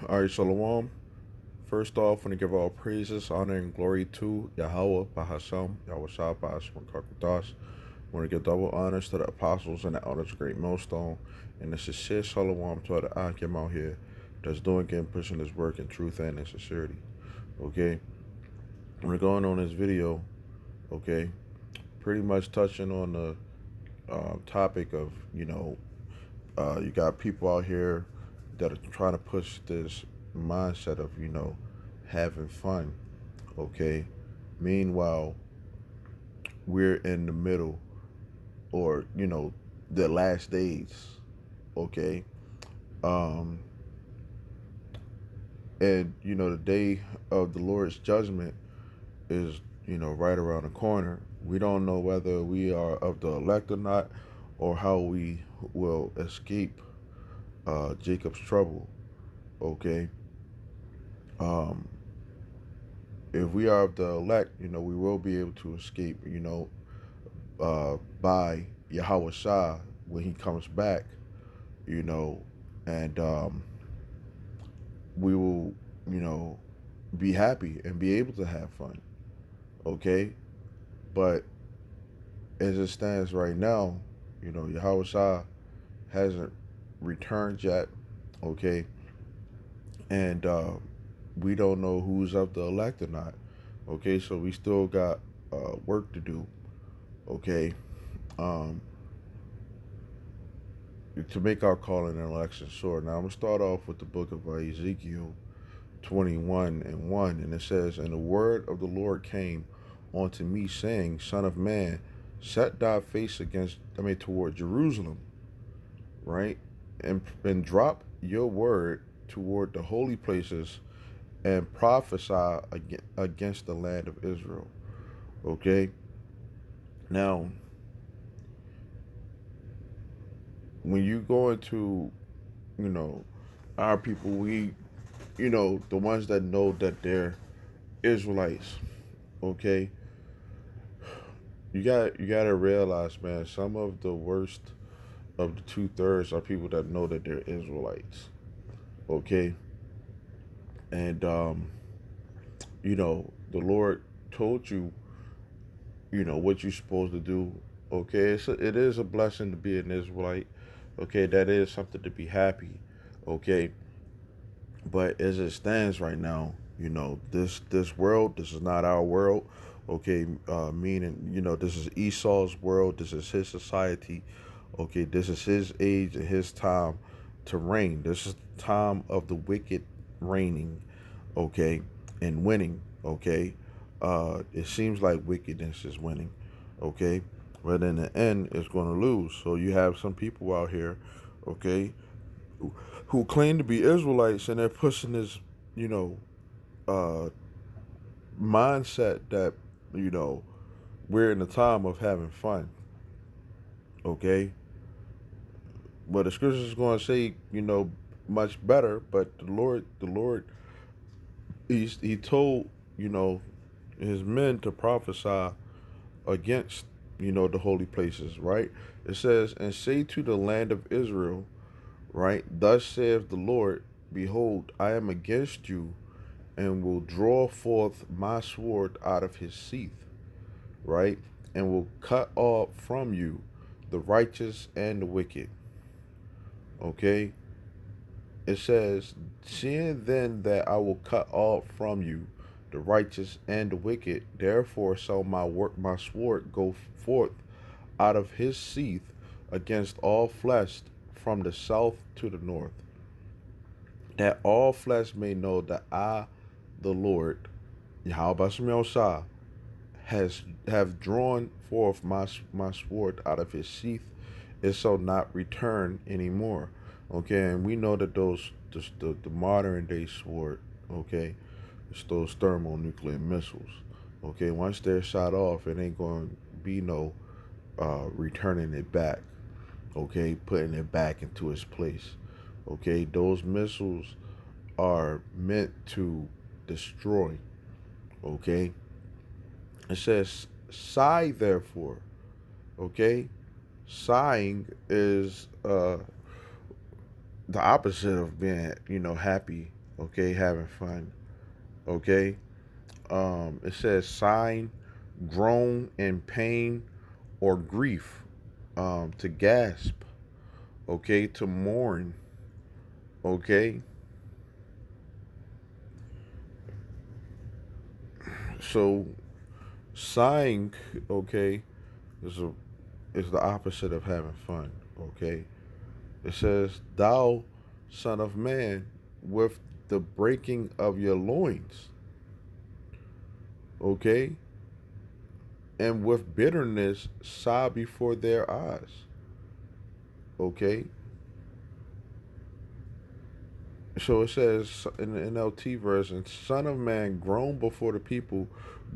All right, Shalom. First off, I want to give all praises, honor, and glory to Yahweh, Bahashem, Yahweh Shah, Bahashem, Karkadas. I want to give double honors to the apostles and the elders of Great Millstone, and the sincere Shalom to the Akim out here that's doing and pushing this work in truth and in sincerity. Okay, we're going on this video, okay, pretty much touching on the topic of, you got people out here that are trying to push this mindset of, having fun. Okay. Meanwhile, we're in the middle or, the last days. Okay. Um, and, the day of the Lord's judgment is, right around the corner. We don't know whether we are of the elect or not, or how we will escape Jacob's trouble. Okay. Um, if we are of the elect, we will be able to escape, by Yahweh Shah when he comes back, you know, and we will, you know, be happy and be able to have fun. Okay. But as it stands right now, Yahweh Shah hasn't returned yet. Okay. And we don't know who's of the elect or not. Okay. So we still got work to do. Okay. Um, to make our calling and election sure. Now I'm gonna start off with the book of Ezekiel 21 and 1, and it says, "And the word of the Lord came unto me, saying, Son of man, set thy face toward Jerusalem, right, and drop your word toward the holy places, and prophesy against the land of Israel." Okay. Now, when you go into, you know, our people, the ones that know that they're Israelites, okay, you gotta realize, man, some of the worst of the 2/3 are people that know that they're Israelites, okay, and the Lord told you, what you're supposed to do, okay. It is a blessing to be an Israelite, okay. That is something to be happy, okay. But as it stands right now, this world, this is not our world. Okay, meaning, this is Esau's world. This is his society. Okay, this is his age and his time to reign. This is the time of the wicked reigning. Okay, and winning. Okay, it seems like wickedness is winning. Okay, but in the end, it's going to lose. So you have some people out here, okay, who claim to be Israelites, and they're pushing this, you know, uh, mindset that, you know, we're in the time of having fun. Okay, but the scriptures is going to say, much better. But the Lord, he told, his men to prophesy against, the holy places. Right? It says, "And say to the land of Israel, right? Thus saith the Lord, Behold, I am against you, and will draw forth my sword out of his sheath, right? And will cut off from you the righteous and the wicked." Okay? It says, "Seeing then that I will cut off from you the righteous and the wicked, therefore shall my sword go forth out of his sheath against all flesh from the south to the north, that all flesh may know that I, the Lord, Yahweh Shem Shah, have drawn forth my sword out of his sheath. It shall not return anymore." Okay, and we know that the modern day sword, okay, it's those thermonuclear missiles. Okay, once they're shot off, it ain't going to be no returning it back. Okay, putting it back into its place. Okay, those missiles are meant to destroy. Okay, it says, "Sigh therefore." Okay, sighing is the opposite of being, happy. Okay, having fun. Okay. It says sign, groan in pain or grief. To gasp. Okay, to mourn. Okay. So sighing, okay, is a is the opposite of having fun. Okay. It says, thou son of man, with the breaking of your loins, okay, and with bitterness sigh before their eyes, okay. So it says in the NLT version, son of man, groan before the people,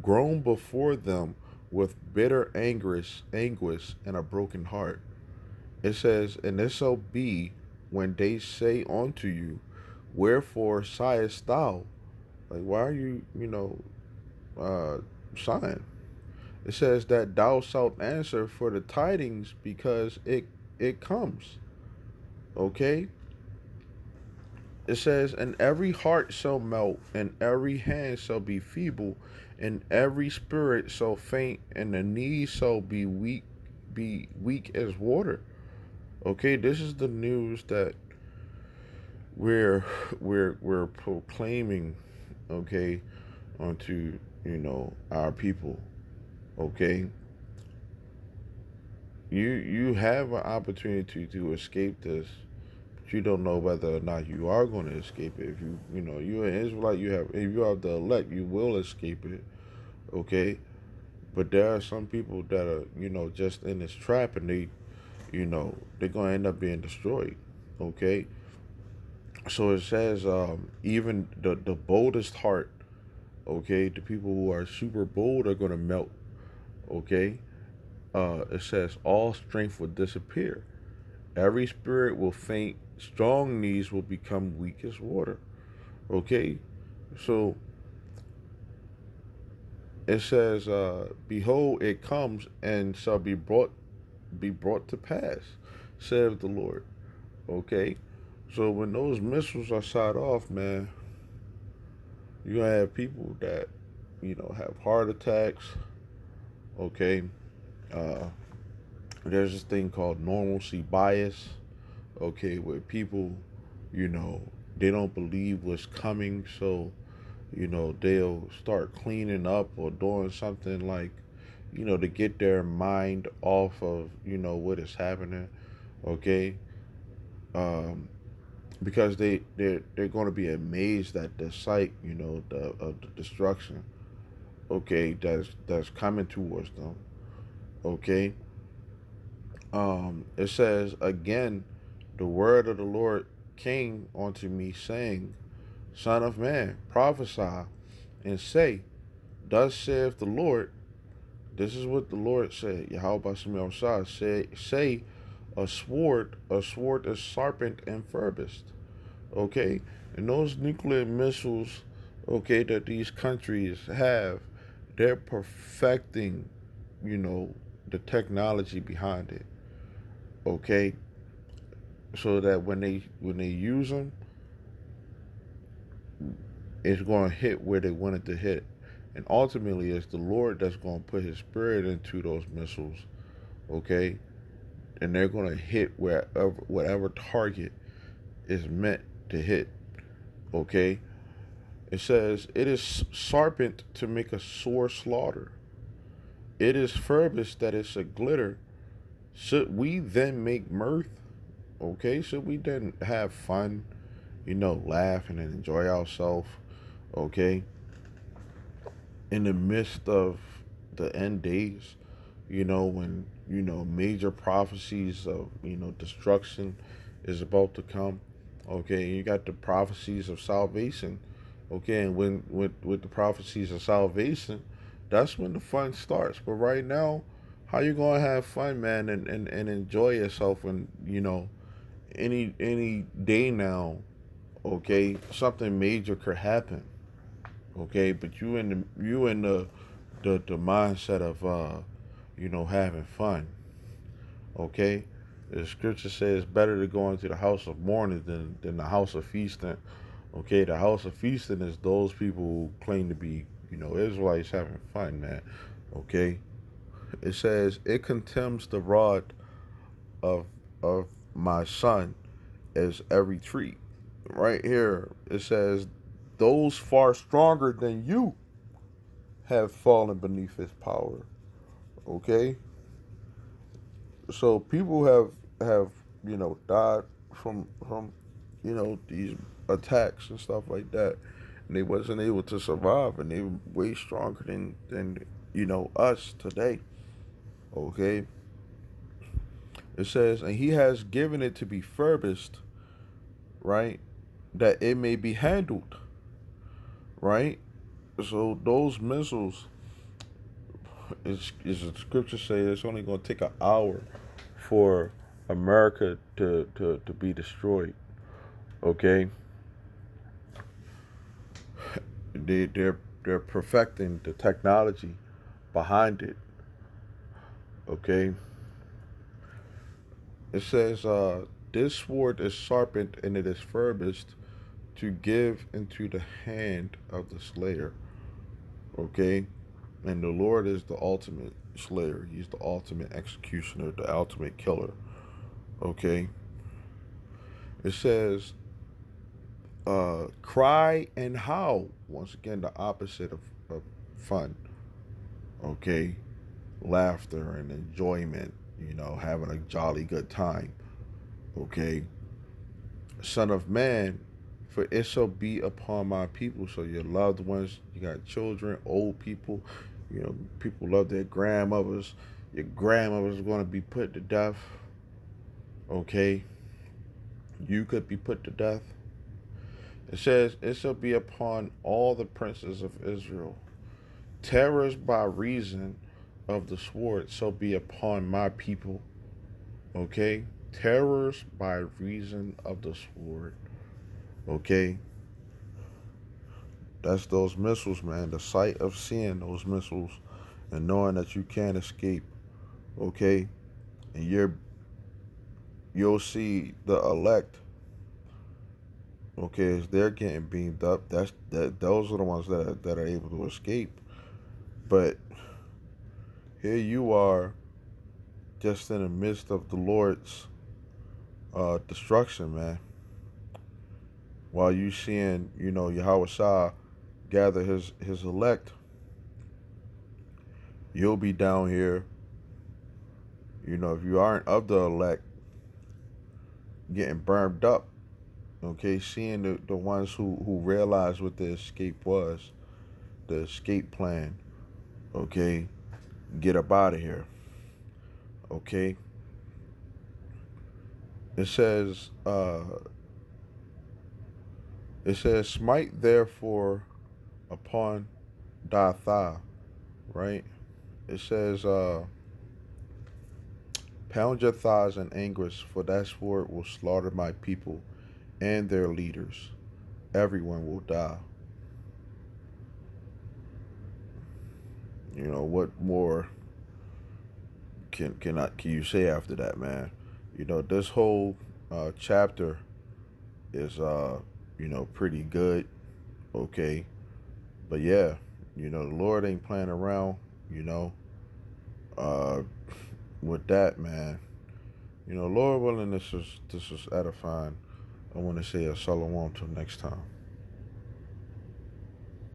groan before them with bitter anguish and a broken heart. It says, and it shall be when they say unto you, wherefore sighest thou? Like, why are you, uh, sighing? It says that thou shalt answer for the tidings because it comes. Okay? It says, and every heart shall melt, and every hand shall be feeble, and every spirit shall faint, and the knees shall be weak as water. Okay, this is the news that we're we're proclaiming, okay, onto our people. Okay, you have an opportunity to escape this, but you don't know whether or not you are going to escape it. If you're an Israelite, if you are the elect, you will escape it. Okay, but there are some people that are just in this trap, and they're going to end up being destroyed. Okay, so it says even the boldest heart, okay, the people who are super bold are going to melt. Okay, it says all strength will disappear. Every spirit will faint. Strong knees will become weak as water. Okay, so it says, "Behold, it comes and shall be brought to pass," saith the Lord. Okay, so when those missiles are shot off, man, you gonna have people that have heart attacks. Okay, uh, there's this thing called normalcy bias. Okay, where people, you know, they don't believe what's coming, so they'll start cleaning up or doing something like, to get their mind off of what is happening. Okay, um, because they're going to be amazed at the sight, of the destruction. Okay, that's coming towards them. Okay, it says again, the word of the Lord came unto me, saying, Son of man, prophesy and say, Thus saith the Lord. This is what the Lord said. Yahweh Shai say, a sword is sharpened and furbished. Okay, and those nuclear missiles, okay, that these countries have, they're perfecting, you know, the technology behind it. Okay, so that when they use them, it's going to hit where they want it to hit, and ultimately, it's the Lord that's going to put His Spirit into those missiles. Okay, and they're going to hit wherever whatever target is meant to hit. Okay, it says it is sharpened to make a sore slaughter. It is furbished that it's a glitter. Should we then make mirth? Okay, should we then have fun? Laugh and enjoy ourselves. Okay, in the midst of the end days, when major prophecies of destruction is about to come. Okay, you got the prophecies of salvation. Okay, and when with the prophecies of salvation, that's when the fun starts. But right now, how you gonna have fun, man, and enjoy yourself when any day now? Okay, something major could happen. Okay, but you in the mindset of having fun. Okay, the scripture says better to go into the house of mourning than the house of feasting. Okay, the house of feasting is those people who claim to be, Israelites having fun, man. Okay, it says it contemns the rod of of my son as every tree. Right here, it says those far stronger than you have fallen beneath his power. Okay, so people have died from these attacks and stuff like that, and they wasn't able to survive, and they were way stronger than us today. Okay, it says, and he has given it to be furbished, right, that it may be handled, right. So those missiles, is the scripture say it's only going to take an hour for America to be destroyed. Okay, they're perfecting the technology behind it. Okay, it says this sword is sharpened and it is furbished to give into the hand of the slayer. Okay, and the Lord is the ultimate slayer. He's the ultimate executioner, the ultimate killer. Okay, it says cry and howl. Once again, the opposite of fun. Okay, laughter and enjoyment. Having a jolly good time. Okay, Son of Man, for it shall be upon my people. So your loved ones, you got children, old people. People love their grandmothers. Your grandmother's going to be put to death. Okay, you could be put to death. It says, it shall be upon all the princes of Israel. Terrors by reason of the sword shall be upon my people. Okay? Terrors by reason of the sword. Okay? That's those missiles, man. The sight of seeing those missiles and knowing that you can't escape. Okay? And you'll see the elect. Okay, as they're getting beamed up, those are the ones that are able to escape. But here you are, just in the midst of the Lord's destruction, man. While you seeing, Yahweh Shah gather his elect, you'll be down here. If you aren't of the elect, getting burned up. Okay, seeing the ones who realized what the escape was, the escape plan. Okay, get up out of here. Okay, it says smite therefore upon thy thigh, right? It says pound your thighs in anguish, for that sword will slaughter my people and their leaders. Everyone will die. What more can you say after that, man? This whole chapter is pretty good. Okay, but yeah, the Lord ain't playing around. You know, uh, with that, man. Lord willing, this is edifying. I want to say a shalom till next time.